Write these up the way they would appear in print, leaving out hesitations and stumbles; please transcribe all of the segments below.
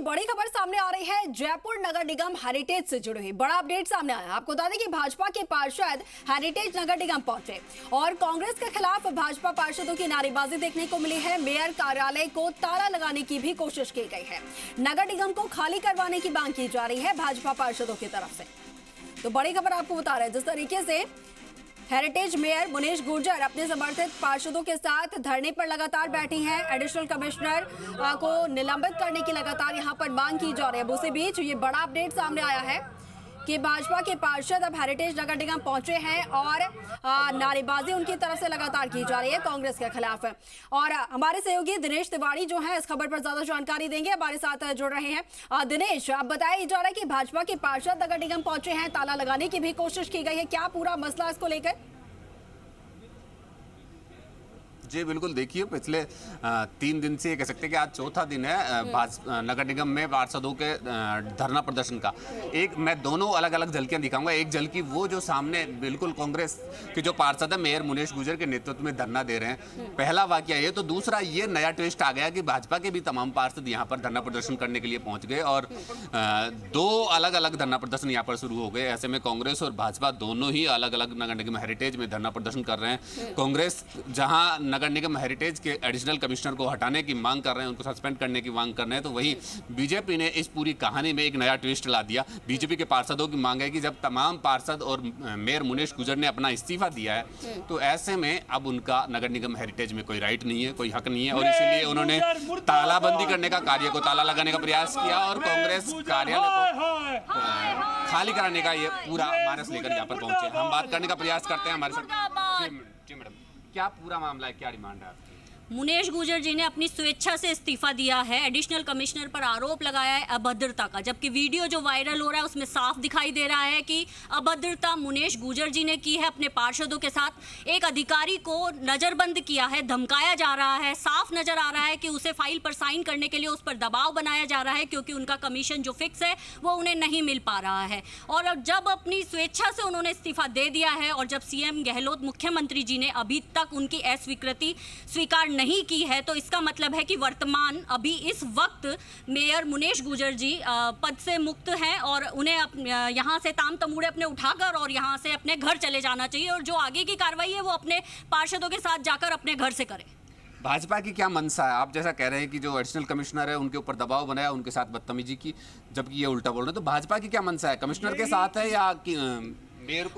बड़ी खबर सामने आ रही है जयपुर नगर निगम हेरिटेज से जुड़ी हुई बड़ा अपडेट सामने आया। आपको बता दें कि भाजपा के पार्षद हेरिटेज नगर निगम पहुंचे और कांग्रेस के खिलाफ भाजपा पार्षदों की नारेबाजी देखने को मिली है। मेयर कार्यालय को ताला लगाने की भी कोशिश की गई है। नगर निगम को खाली करवाने की मांग की जा रही है भाजपा पार्षदों की तरफ से। तो बड़ी खबर आपको बता रहे हैं जिस तरीके से हेरिटेज मेयर मुनीश गुर्जर अपने समर्थित पार्षदों के साथ धरने पर लगातार बैठी हैं। एडिशनल कमिश्नर को निलंबित करने की लगातार यहां पर मांग की जा रही है। उसी बीच ये बड़ा अपडेट सामने आया है कि भाजपा के पार्षद अब हेरिटेज नगर निगम पहुंचे हैं और नारेबाजी उनकी तरफ से लगातार की जा रही है कांग्रेस के खिलाफ। और हमारे सहयोगी दिनेश तिवारी जो है इस खबर पर ज्यादा जानकारी देंगे, हमारे साथ जुड़ रहे हैं। दिनेश, अब बताया जा रहा है कि भाजपा के पार्षद नगर निगम पहुंचे हैं, ताला लगाने की भी कोशिश की गई है। क्या पूरा मसला इसको लेकर? जी बिल्कुल, देखिए पिछले 3 दिन से ये कह सकते हैं कि आज चौथा दिन है नगर निगम में पार्षदों के धरना प्रदर्शन का। एक मैं दोनों अलग अलग झलकियां दिखाऊंगा। एक झलकी वो जो सामने बिल्कुल कांग्रेस के जो पार्षद है मेयर मुनीश गुर्जर के नेतृत्व में धरना दे रहे हैं, पहला वाकया ये। तो दूसरा ये नया ट्विस्ट आ गया कि भाजपा के भी तमाम पार्षद यहाँ पर धरना प्रदर्शन करने के लिए पहुंच गए और 2 अलग अलग धरना प्रदर्शन यहाँ पर शुरू हो गए। ऐसे में कांग्रेस और भाजपा दोनों ही अलग अलग नगर निगम हेरिटेज में धरना प्रदर्शन कर रहे हैं। कांग्रेस जहाँ नगर निगम हेरिटेज के एडिशनल कमिश्नर को हटाने की मांग कर रहे हैं, उनको सस्पेंड करने की मांग कर रहे हैं, तो वही बीजेपी ने इस पूरी कहानी में एक नया ट्विस्ट ला दिया। बीजेपी के पार्षदों की मांग है कि जब तमाम पार्षद और मेयर मुनीश गुर्जर ने अपना इस्तीफा दिया है तो ऐसे में अब उनका नगर निगम हेरिटेज में कोई राइट नहीं है, कोई हक नहीं है और इसीलिए उन्होंने तालाबंदी करने का कार्य को ताला लगाने का प्रयास किया और कांग्रेस कार्यालय को खाली कराने का ये पूरा मानस लेकर यहाँ पर पहुंचे। हम बात करने का प्रयास करते हैं हमारे साथ। जी मैडम, क्या पूरा मामला है, क्या डिमांड है आपकी? मुनीश गुर्जर जी ने अपनी स्वेच्छा से इस्तीफा दिया है। एडिशनल कमिश्नर पर आरोप लगाया है अभद्रता का, जबकि वीडियो जो वायरल हो रहा है उसमें साफ दिखाई दे रहा है कि अभद्रता मुनीश गुर्जर जी ने की है। अपने पार्षदों के साथ एक अधिकारी को नज़रबंद किया है, धमकाया जा रहा है। साफ नजर आ रहा है कि उसे फाइल पर साइन करने के लिए उस पर दबाव बनाया जा रहा है क्योंकि उनका कमीशन जो फिक्स है वो उन्हें नहीं मिल पा रहा है। और जब अपनी स्वेच्छा से उन्होंने इस्तीफा दे दिया है और जब सीएम गहलोत मुख्यमंत्री जी ने अभी तक उनकी अस्वीकृति स्वीकार नहीं की है, तो इसका मतलब है कि वर्तमान अभी इस वक्त मेयर मुनीश गुर्जर जी पद से मुक्त हैं और उन्हें यहां से ताम तमूड़े अपने उठाकर और यहां से अपने घर चले जाना चाहिए और जो आगे की कार्रवाई है वो अपने पार्षदों के साथ जाकर अपने घर से करें। भाजपा की क्या मंशा है? आप जैसा कह रहे हैं कि जो एडिशनल कमिश्नर है उनके ऊपर दबाव बनाया, उनके साथ बदतमीजी की, जबकि ये उल्टा बोल रहे हैं। तो भाजपा की क्या मंशा है? कमिश्नर के साथ है या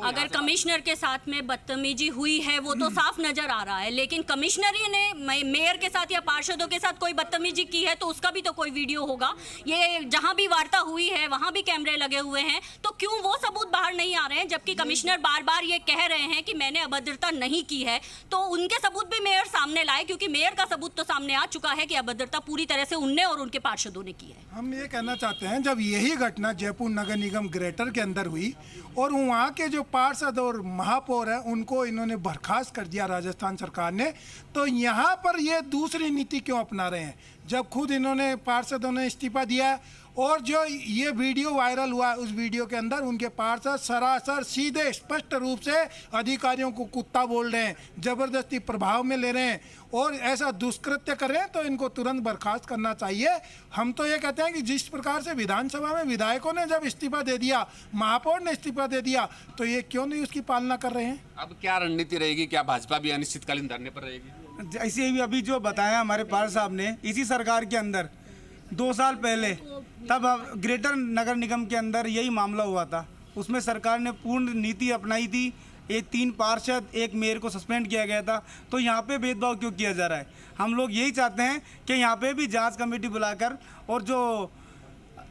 अगर कमिश्नर के साथ में बदतमीजी हुई है वो तो साफ नजर आ रहा है, लेकिन कमिश्नर ही ने मेयर के साथ या पार्षदों के साथ कोई बदतमीजी की है तो उसका भी तो कोई वीडियो होगा। ये जहां भी वार्ता हुई है वहां भी कैमरे लगे हुए हैं, तो क्यों वो सबूत बाहर नहीं आ रहे हैं? जबकि कमिश्नर बार बार ये कह रहे हैं कि मैंने अभद्रता नहीं की है, तो उनके सबूत भी मेयर सामने लाए, क्योंकि मेयर का सबूत तो सामने आ चुका है कि अभद्रता पूरी तरह से उनने और उनके पार्षदों ने की है। हम ये कहना चाहते हैं, जब यही घटना जयपुर नगर निगम ग्रेटर के अंदर हुई और वहाँ के जो पार्षद और महापौर है उनको इन्होंने बर्खास्त कर दिया राजस्थान सरकार ने, तो यहाँ पर ये दूसरी नीति क्यों अपना रहे हैं? जब खुद इन्होंने पार्षदों ने इस्तीफा दिया और जो ये वीडियो वायरल हुआ उस वीडियो के अंदर उनके पार्षद सरासर सीधे स्पष्ट रूप से अधिकारियों को कुत्ता बोल रहे हैं, जबरदस्ती प्रभाव में ले रहे हैं और ऐसा दुष्कृत्य कर रहे हैं, तो इनको तुरंत बर्खास्त करना चाहिए। हम तो ये कहते हैं कि जिस प्रकार से विधानसभा में विधायकों ने जब इस्तीफा दे दिया, महापौर ने इस्तीफा दे दिया, तो ये क्यों नहीं उसकी पालना कर रहे हैं? अब क्या रणनीति रहेगी? क्या भाजपा भी अनिश्चितकालीन धरने पर रहेगी? जैसे अभी जो बताया हमारे पार्षद साहब ने, इसी सरकार के अंदर 2 साल पहले तब ग्रेटर नगर निगम के अंदर यही मामला हुआ था। उसमें सरकार ने पूर्ण नीति अपनाई थी। ये 3 पार्षद, 1 मेयर को सस्पेंड किया गया था। तो यहाँ पे भेदभाव क्यों किया जा रहा है? हम लोग यही चाहते हैं कि यहाँ पे भी जांच कमेटी बुलाकर और जो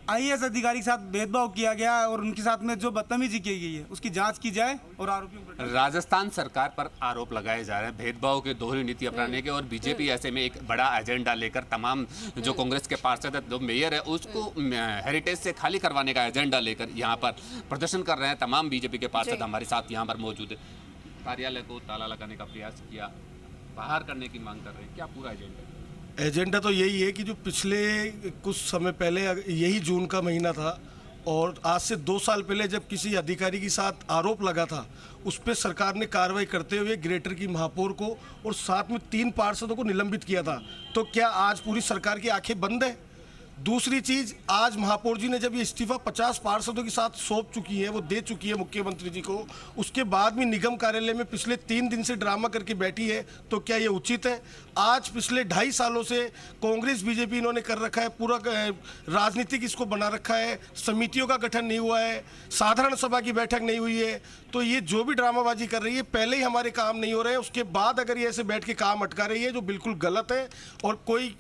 आईएएस अधिकारी के साथ भेदभाव किया गया और उनके साथ में जो बदतमीजी की गई है उसकी जांच की जाए और आरोपियों पर। राजस्थान सरकार पर आरोप लगाए जा रहे हैं भेदभाव के, दोहरी नीति अपनाने के, और बीजेपी ऐसे में एक बड़ा एजेंडा लेकर तमाम जो कांग्रेस के पार्षद है, जो मेयर है, उसको हेरिटेज से खाली करवाने का एजेंडा लेकर यहाँ पर प्रदर्शन कर रहे हैं। तमाम बीजेपी के पार्षद हमारे साथ यहाँ पर मौजूद है। कार्यालय को ताला लगाने का प्रयास किया, बाहर करने की मांग कर रहे हैं, क्या पूरा एजेंडा? एजेंडा तो यही है कि जो पिछले कुछ समय पहले, यही जून का महीना था और आज से 2 साल पहले जब किसी अधिकारी के साथ आरोप लगा था, उस पर सरकार ने कार्रवाई करते हुए ग्रेटर की महापौर को और साथ में 3 पार्षदों को निलंबित किया था। तो क्या आज पूरी सरकार की आंखें बंद है? दूसरी चीज, आज महापौर जी ने जब ये इस्तीफा 50 पार्षदों के साथ सौंप चुकी है, वो दे चुकी है मुख्यमंत्री जी को, उसके बाद भी निगम कार्यालय में पिछले 3 दिन से ड्रामा करके बैठी है, तो क्या ये उचित है? आज पिछले 2.5 सालों से कांग्रेस बीजेपी इन्होंने कर रखा है, पूरा राजनीतिक इसको बना रखा है, समितियों का गठन नहीं हुआ है, साधारण सभा की बैठक नहीं हुई है, तो ये जो भी ड्रामाबाजी कर रही है, पहले ही हमारे काम नहीं हो रहे हैं, उसके बाद अगर ये ऐसे बैठ के काम अटका रही है, जो बिल्कुल गलत है। और कोई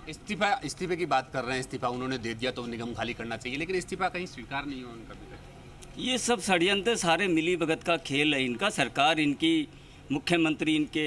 इस्तीफे की बात कर रहे हैं, इस्तीफा उन्होंने दे दिया तो निगम खाली करना चाहिए, लेकिन इस्तीफा कहीं स्वीकार नहीं हुआ उनका अभी तक। ये सब षड्यंत्र सारे मिली भगत का खेल है इनका। सरकार इनकी, मुख्यमंत्री इनके,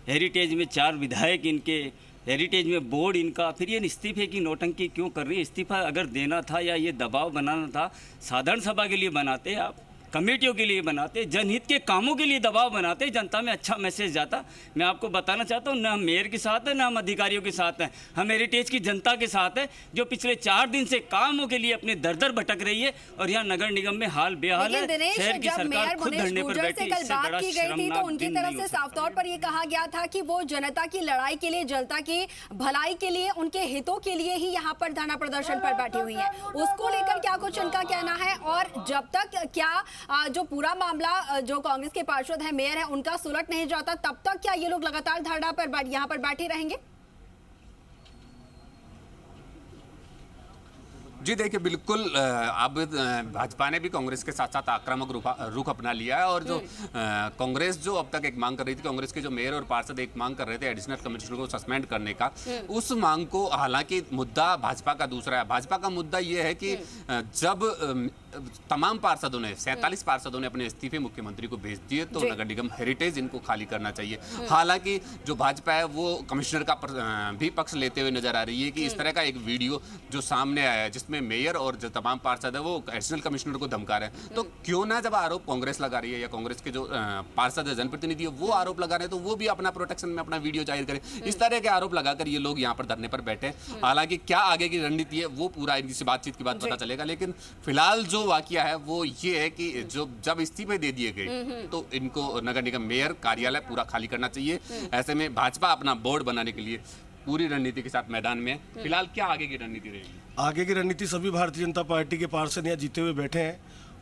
हेरिटेज में 4 विधायक इनके, हेरिटेज में बोर्ड इनका, फिर ये इस्तीफे की नौटंकी क्यों कर रही है? इस्तीफा अगर देना था या ये दबाव बनाना था, साधारण सभा के लिए बनाते आप, कमेटियों के लिए बनाते, जनहित के कामों के लिए दबाव बनाते, जनता में अच्छा मैसेज जाता। मैं आपको बताना चाहता हूँ, न हम मेयर के साथ हैं, न हम अधिकारियों के साथ हैं, हम हेरिटेज की जनता के साथ है, जो पिछले 4 दिन से कामों के लिए अपने दर भटक रही है, और यहाँ नगर निगम में हाल बेहाल है। शहर की सरकार खुद धरने पर बैठी, इससे बड़ा शर्मनाक उनकी दिन तरफ नहीं से हो साफ तौर पर ये कहा गया था कि वो जनता की लड़ाई के लिए, जनता की भलाई के लिए, उनके हितों के लिए ही यहाँ पर धरना प्रदर्शन पर बैठी हुई है। उसको लेकर क्या कुछ उनका कहना है, और जब तक क्या जो पूरा मामला जो कांग्रेस के पार्षद है, मेयर है, उनका सुलट नहीं जाता, तब तक क्या ये लोग लगातार धरना पर यहाँ पर बैठे रहेंगे? जी देखिए, बिल्कुल अब भाजपा ने भी कांग्रेस के साथ साथ आक्रामक रुख अपना लिया है, और जो कांग्रेस जो अब तक एक मांग कर रही थी, कांग्रेस के जो मेयर और पार्षद एक मांग कर रहे थे एडिशनल कमिश्नर को सस्पेंड करने का, उस मांग को, हालांकि मुद्दा भाजपा का दूसरा है। भाजपा का मुद्दा ये है कि जब तमाम पार्षदों ने, 47 पार्षदों ने अपने इस्तीफे मुख्यमंत्री को भेज दिए, तो नगर निगम हेरिटेज इनको खाली करना चाहिए। हालांकि जो भाजपा है वो कमिश्नर का भी पक्ष लेते हुए नजर आ रही है कि इस तरह का एक वीडियो जो सामने आया है, जिसमें मेयर और जो तमाम पार्षद है वो एडिशनल कमिश्नर को धमका रहे हैं, तो क्यों ना, जब आरोप कांग्रेस लगा रही है या कांग्रेस के जो पार्षद है, जनप्रतिनिधि है, वो आरोप लगा रहे हैं, तो वो भी अपना प्रोटेक्शन में अपना वीडियो जाहिर करें। इस तरह के आरोप लगाकर ये लोग यहाँ पर धरने पर बैठे। हालांकि क्या आगे की रणनीति है वो पूरा इनकी बातचीत के बाद पता चलेगा, लेकिन फिलहाल जो वाकया है वो ये है कि जब इस्तीफे दे दिए गए, तो इनको नगर निगम मेयर कार्यालय पूरा खाली करना चाहिए। ऐसे में भाजपा अपना बोर्ड बनाने के लिए पूरी रणनीति के साथ मैदान में है। फिलहाल क्या आगे की रणनीति रहेगी? आगे की रणनीति सभी भारतीय जनता पार्टी के पार्षद यहाँ जीते हुए बैठे हैं,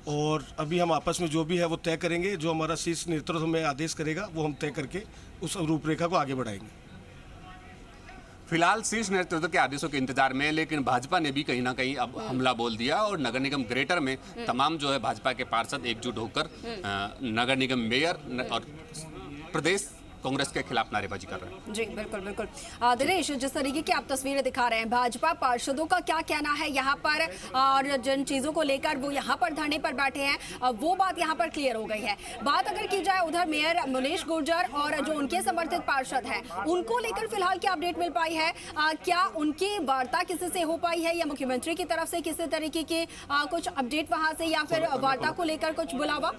और अभी हम आपस में जो भी है वो तय करेंगे। जो हमारा शीर्ष नेतृत्व में आदेश करेगा वो हम तय करके उस रूपरेखा को आगे बढ़ाएंगे। फिलहाल शीर्ष नेतृत्व के आदेशों के इंतजार में, लेकिन भाजपा ने भी कहीं ना कहीं अब हमला बोल दिया, और नगर निगम ग्रेटर में तमाम जो है भाजपा के पार्षद एकजुट होकर नगर निगम मेयर और प्रदेश कांग्रेस के खिलाफ नारेबाजी कर रहे हैं। जी बिल्कुल बिल्कुल। दिनेश, जिस तरीके की आप तस्वीरें दिखा रहे हैं, भाजपा पार्षदों का क्या कहना है यहाँ पर, और जिन चीजों को लेकर वो यहाँ पर धरने पर बैठे हैं, वो बात यहाँ पर क्लियर हो गई है। बात अगर की जाए उधर मेयर मुनेश गुर्जर और जो उनके समर्थित पार्षद हैं, उनको लेकर फिलहाल क्या अपडेट मिल पाई है? क्या उनकी वार्ता किसी से हो पाई है, या मुख्यमंत्री की तरफ से किसी तरीके की कुछ अपडेट वहां से, या फिर वार्ता को लेकर कुछ बुलावा?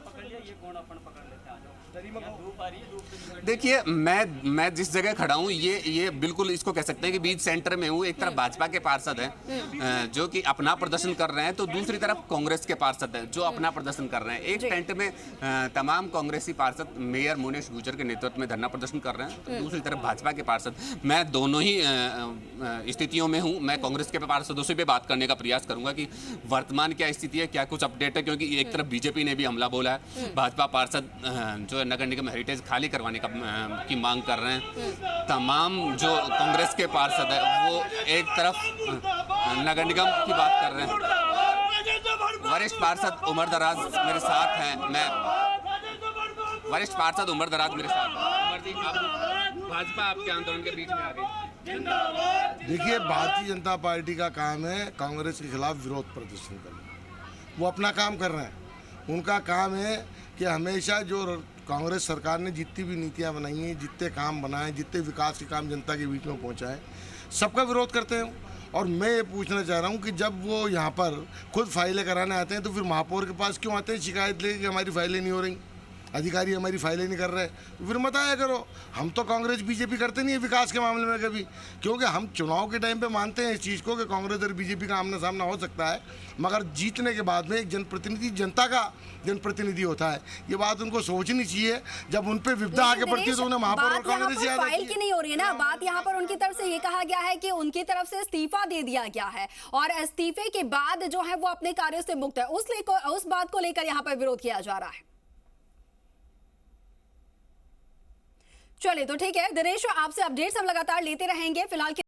देखिए, मैं जिस जगह खड़ा हूँ, ये बिल्कुल इसको कह सकते हैं कि बीच सेंटर में हूँ। एक तरफ भाजपा के पार्षद हैं जो कि अपना प्रदर्शन कर रहे हैं, तो दूसरी तरफ कांग्रेस के पार्षद हैं जो अपना प्रदर्शन कर रहे हैं। एक टेंट में तमाम कांग्रेसी पार्षद मेयर मुनेश गुर्जर के नेतृत्व में धरना प्रदर्शन कर रहे हैं, तो दूसरी तरफ भाजपा के पार्षद। मैं दोनों ही स्थितियों में हूँ। मैं कांग्रेस के पार्षदों से भी बात करने का प्रयास करूंगा कि वर्तमान क्या स्थिति है, क्या कुछ अपडेट है, क्योंकि एक तरफ बीजेपी ने भी हमला बोला है, भाजपा पार्षद जो नगर निगम हेरिटेज खाली करवाने की मांग कर रहे हैं। तमाम जो कांग्रेस के पार्षद है वो एक तरफ नगर निगम की बात कर रहे हैं। वरिष्ठ पार्षद उमर दराज मेरे साथ हैं। वरिष्ठ पार्षद उमर दराज मेरे साथ हैं। उमर जी, भाजपा आपके आंदोलन के बीच में आ गई। देखिए, भारतीय जनता पार्टी का काम है कांग्रेस के खिलाफ विरोध प्रदर्शन करना। वो अपना काम कर रहे हैं। उनका काम है कि हमेशा जो कांग्रेस सरकार ने जितनी भी नीतियां बनाई हैं, जितने काम बनाए, जितने विकास के काम जनता के बीच में पहुंचाए, सबका विरोध करते हैं। और मैं ये पूछना चाह रहा हूं कि जब वो यहाँ पर खुद फाइलें कराने आते हैं, तो फिर महापौर के पास क्यों आते हैं शिकायत लेके कि हमारी फाइलें नहीं हो रही? अधिकारी हमारी फाइलें नहीं कर रहे, तो फिर मत आया करो। हम तो कांग्रेस बीजेपी करते नहीं है विकास के मामले में कभी, क्योंकि हम चुनाव के टाइम पे मानते हैं इस चीज़ को कि कांग्रेस और बीजेपी का आमना सामना हो सकता है, मगर जीतने के बाद में एक जनप्रतिनिधि जनता का जनप्रतिनिधि होता है। ये बात उनको सोचनी चाहिए। जब उन पे विपदा आगे बढ़ती है तो उन्हें महापौर और कांग्रेस याद आती है। फाइल की नहीं हो रही है ना बात, यहाँ पर उनकी तरफ से ये कहा गया है कि उनकी तरफ से इस्तीफा दे दिया गया है और इस्तीफे के बाद जो है वो अपने कार्यों से मुक्त है, उस बात को लेकर यहाँ पर विरोध किया जा रहा है। चलिए तो ठीक है दिनेश, आपसे अपडेट्स हम लगातार लेते रहेंगे। फिलहाल